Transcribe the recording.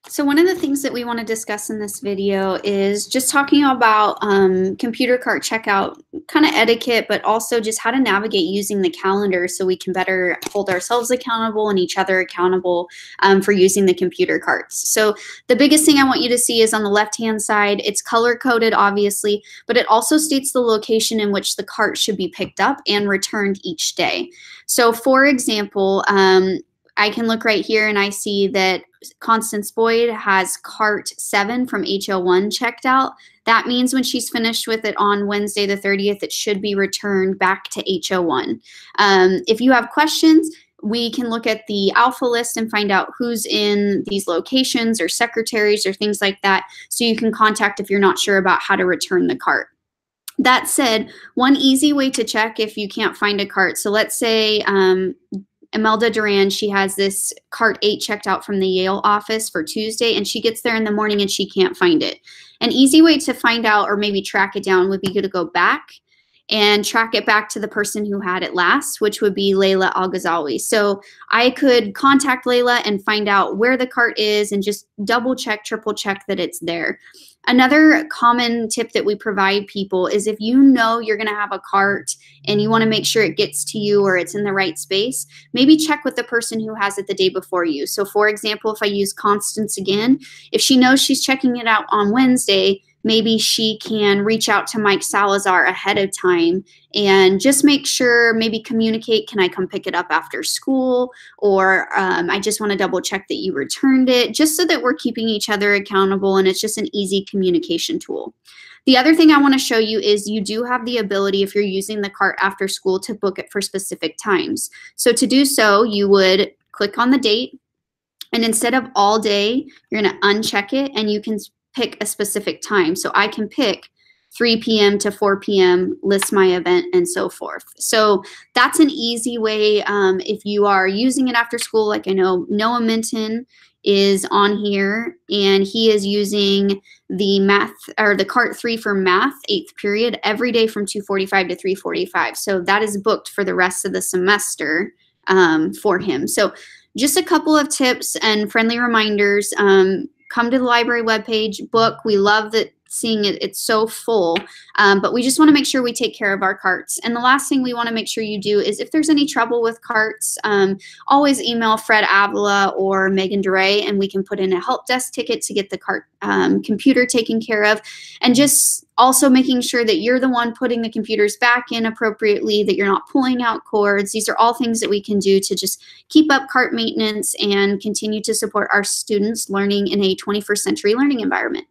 So one of the things that we want to discuss in this video is just talking about computer cart checkout kind of etiquette, but also just how to navigate using the calendar so we can better hold ourselves accountable and each other accountable for using the computer carts. So the biggest thing I want you to see is on the left-hand side, it's color-coded, obviously, but it also states the location in which the cart should be picked up and returned each day. So for example, I can look right here and I see that Constance Boyd has cart 7 from HL1 checked out. That means when she's finished with it on Wednesday the 30th, it should be returned back to HL1. If you have questions, we can look at the alpha list and find out who's in these locations or secretaries or things like that, so you can contact if you're not sure about how to return the cart. That said, one easy way to check if you can't find a cart, so let's say Imelda Duran, she has this cart 8 checked out from the Yale office for Tuesday, and she gets there in the morning and she can't find it. An easy way to find out or maybe track it down would be to go back and track it back to the person who had it last, which would be Layla Al-Ghazawi. So I could contact Layla and find out where the cart is and just double check, triple check that it's there. Another common tip that we provide people is if you know you're going to have a cart and you want to make sure it gets to you or it's in the right space, maybe check with the person who has it the day before you. So for example, if I use Constance again, if she knows she's checking it out on Wednesday, maybe she can reach out to Mike Salazar ahead of time and just make sure, maybe communicate, can I come pick it up after school? Or I just want to double check that you returned it, just so that we're keeping each other accountable and it's just an easy communication tool. The other thing I want to show you is you do have the ability, if you're using the cart after school, to book it for specific times. So to do so, you would click on the date, and instead of all day, you're going to uncheck it and you can pick a specific time. So I can pick 3 p.m. to 4 p.m., list my event, and so forth. So that's an easy way if you are using it after school. Like I know Noah Minton is on here, and he is using the math or the cart 3 for math 8th period every day from 2:45 to 3:45. So that is booked for the rest of the semester for him. So just a couple of tips and friendly reminders. Come to the library webpage, book. We love that seeing it, it's so full, but we just want to make sure we take care of our carts. And the last thing we want to make sure you do is if there's any trouble with carts, always email Fred Avila or Megan DeRay, and we can put in a help desk ticket to get the cart computer taken care of. And just also making sure that you're the one putting the computers back in appropriately, that you're not pulling out cords. These are all things that we can do to just keep up cart maintenance and continue to support our students learning in a 21st century learning environment.